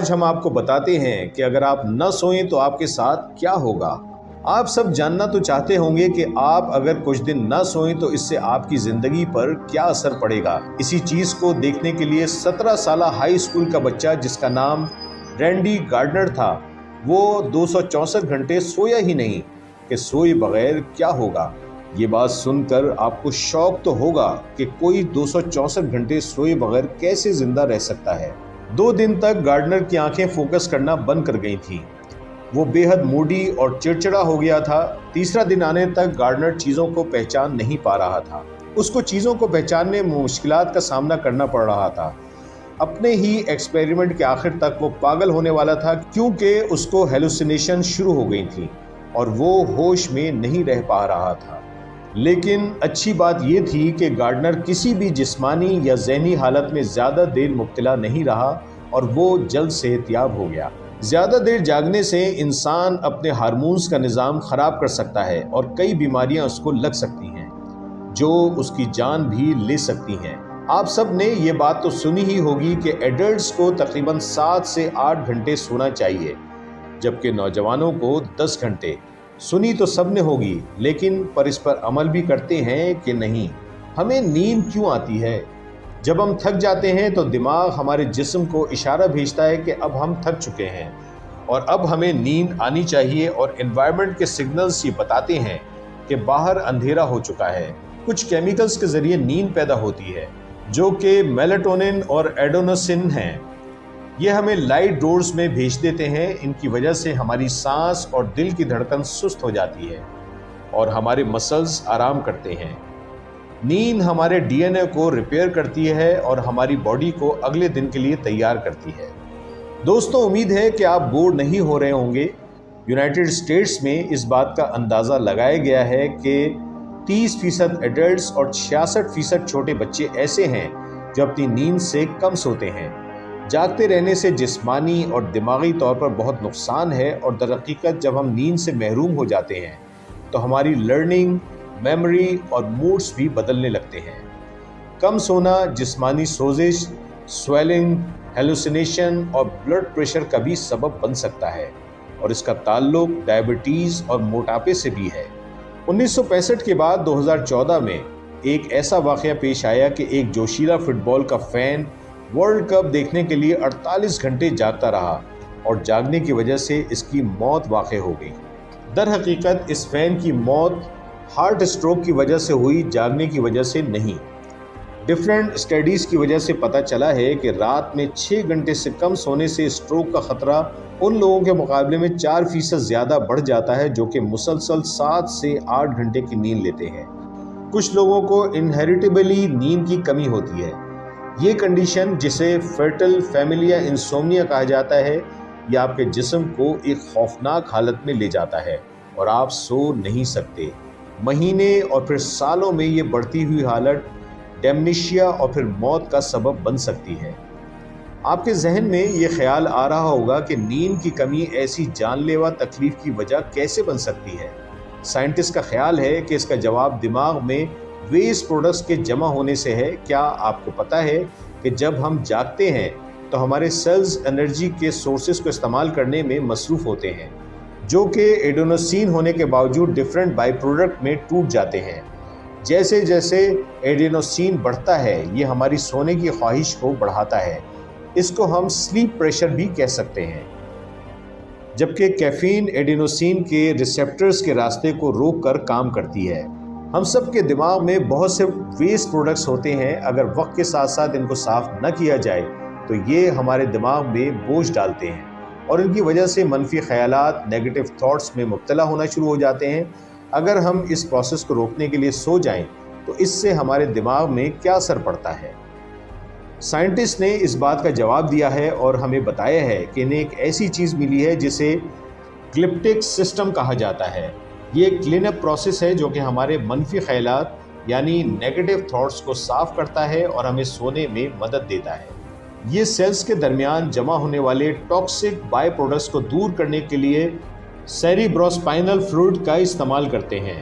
آج ہم آپ کو بتاتے ہیں کہ اگر آپ نہ سوئیں تو آپ کے ساتھ کیا ہوگا۔ آپ سب جاننا تو چاہتے ہوں گے کہ آپ اگر کچھ دن نہ سوئیں تو اس سے آپ کی زندگی پر کیا اثر پڑے گا۔ اسی چیز کو دیکھنے کے لیے 17 سالہ ہائی اسکول کا بچہ جس کا نام رینڈی گارڈنر تھا، وہ 264 گھنٹے سویا ہی نہیں کہ سوئے بغیر کیا ہوگا۔ یہ بات سن کر آپ کو شوق تو ہوگا کہ کوئی 264 گھنٹے سوئے بغیر کیسے زندہ رہ سکتا ہے۔ 2 دن تک گارڈنر کی آنکھیں فوکس کرنا بند کر گئی تھیں۔ وہ بے حد موڈی اور چڑچڑا ہو گیا تھا۔ تیسرا دن آنے تک گارڈنر چیزوں کو پہچان نہیں پا رہا تھا۔ اس کو چیزوں کو پہچاننے میں مشکلات کا سامنا کرنا پڑ رہا تھا۔ اپنے ہی ایکسپیریمنٹ کے آخر تک وہ پاگل ہونے والا تھا کیونکہ اس کو ہیلوسینیشن شروع ہو گئی تھی اور وہ ہوش میں نہیں رہ پا رہا تھا۔ لیکن اچھی بات یہ تھی کہ گارڈنر کسی بھی جسمانی یا ذہنی حالت میں زیادہ دیر مبتلا نہیں رہا اور وہ جلد صحت یاب ہو گیا۔ زیادہ دیر جاگنے سے انسان اپنے ہارمونز کا نظام خراب کر سکتا ہے اور کئی بیماریاں اس کو لگ سکتی ہیں جو اس کی جان بھی لے سکتی ہیں۔ آپ سب نے یہ بات تو سنی ہی ہوگی کہ ایڈلٹس کو تقریباً 7 سے 8 گھنٹے سونا چاہیے جبکہ نوجوانوں کو 10 گھنٹے۔ سنی تو سب نے ہوگی، لیکن پر اس پر عمل بھی کرتے ہیں کہ نہیں؟ ہمیں نیند کیوں آتی ہے؟ جب ہم تھک جاتے ہیں تو دماغ ہمارے جسم کو اشارہ بھیجتا ہے کہ اب ہم تھک چکے ہیں اور اب ہمیں نیند آنی چاہیے، اور انوائرمنٹ کے سگنلز یہ بتاتے ہیں کہ باہر اندھیرا ہو چکا ہے۔ کچھ کیمیکلز کے ذریعے نیند پیدا ہوتی ہے جو کہ میلاٹونن اور ایڈونوسن ہیں۔ یہ ہمیں لائٹ ڈورز میں بھیج دیتے ہیں۔ ان کی وجہ سے ہماری سانس اور دل کی دھڑکن سست ہو جاتی ہے اور ہمارے مسلز آرام کرتے ہیں۔ نیند ہمارے ڈی این اے کو ریپیئر کرتی ہے اور ہماری باڈی کو اگلے دن کے لیے تیار کرتی ہے۔ دوستوں، امید ہے کہ آپ بور نہیں ہو رہے ہوں گے۔ یونائٹڈ اسٹیٹس میں اس بات کا اندازہ لگایا گیا ہے کہ 30% ایڈلٹس اور 66% چھوٹے بچے ایسے ہیں جو اپنی نیند سے کم سوتے ہیں۔ جاگتے رہنے سے جسمانی اور دماغی طور پر بہت نقصان ہے، اور در حقیقت جب ہم نیند سے محروم ہو جاتے ہیں تو ہماری لرننگ، میموری اور موڈز بھی بدلنے لگتے ہیں۔ کم سونا جسمانی سوزش، سویلنگ، ہیلوسینیشن اور بلڈ پریشر کا بھی سبب بن سکتا ہے، اور اس کا تعلق ڈائبٹیز اور موٹاپے سے بھی ہے۔ 1965 کے بعد 2014 میں ایک ایسا واقعہ پیش آیا کہ ایک جوشیلا فٹ بال کا فین ورلڈ کپ دیکھنے کے لیے 48 گھنٹے جاگتا رہا اور جاگنے کی وجہ سے اس کی موت واقع ہو گئی۔ در حقیقت اس فین کی موت ہارٹ اسٹروک کی وجہ سے ہوئی، جاگنے کی وجہ سے نہیں۔ ڈیفرنٹ اسٹڈیز کی وجہ سے پتہ چلا ہے کہ رات میں 6 گھنٹے سے کم سونے سے اسٹروک کا خطرہ ان لوگوں کے مقابلے میں 4% زیادہ بڑھ جاتا ہے جو کہ مسلسل 7 سے 8 گھنٹے کی نیند لیتے ہیں۔ کچھ لوگوں کو انہیریٹیبلی نیند کی کمی ہوتی ہے۔ یہ کنڈیشن، جسے فرٹل فیملیا انسومنیا کہا جاتا ہے، یہ آپ کے جسم کو ایک خوفناک حالت میں لے جاتا ہے اور آپ سو نہیں سکتے۔ مہینے اور پھر سالوں میں یہ بڑھتی ہوئی حالت ڈیمنیشیا اور پھر موت کا سبب بن سکتی ہے۔ آپ کے ذہن میں یہ خیال آ رہا ہوگا کہ نیند کی کمی ایسی جان لیوا تکلیف کی وجہ کیسے بن سکتی ہے؟ سائنٹسٹ کا خیال ہے کہ اس کا جواب دماغ میں ویسٹ پروڈکٹس کے جمع ہونے سے ہے۔ کیا آپ کو پتہ ہے کہ جب ہم جاگتے ہیں تو ہمارے سیلز انرجی کے سورسز کو استعمال کرنے میں مصروف ہوتے ہیں جو کہ ایڈینوسین ہونے کے باوجود ڈیفرنٹ بائی پروڈکٹ میں ٹوٹ جاتے ہیں۔ جیسے جیسے ایڈینوسین بڑھتا ہے یہ ہماری سونے کی خواہش کو بڑھاتا ہے۔ اس کو ہم سلیپ پریشر بھی کہہ سکتے ہیں۔ جبکہ کیفین ایڈینوسین کے ریسیپٹرز کے راستے کو روک کر کام کرتی ہے۔ ہم سب کے دماغ میں بہت سے ویسٹ پروڈکٹس ہوتے ہیں۔ اگر وقت کے ساتھ ساتھ ان کو صاف نہ کیا جائے تو یہ ہمارے دماغ میں بوجھ ڈالتے ہیں اور ان کی وجہ سے منفی خیالات، نیگیٹو تھاٹس میں مبتلا ہونا شروع ہو جاتے ہیں۔ اگر ہم اس پروسیس کو روکنے کے لیے سو جائیں تو اس سے ہمارے دماغ میں کیا اثر پڑتا ہے؟ سائنٹسٹ نے اس بات کا جواب دیا ہے اور ہمیں بتایا ہے کہ انہیں ایک ایسی چیز ملی ہے جسے گلپٹک سسٹم کہا جاتا ہے۔ یہ ایک کلین اپ پروسیس ہے جو کہ ہمارے منفی خیالات یعنی نیگیٹو تھاٹس کو صاف کرتا ہے اور ہمیں سونے میں مدد دیتا ہے۔ یہ سیلز کے درمیان جمع ہونے والے ٹاکسک بائی پروڈکٹس کو دور کرنے کے لیے سیریبروسپائنل فلوئڈ کا استعمال کرتے ہیں۔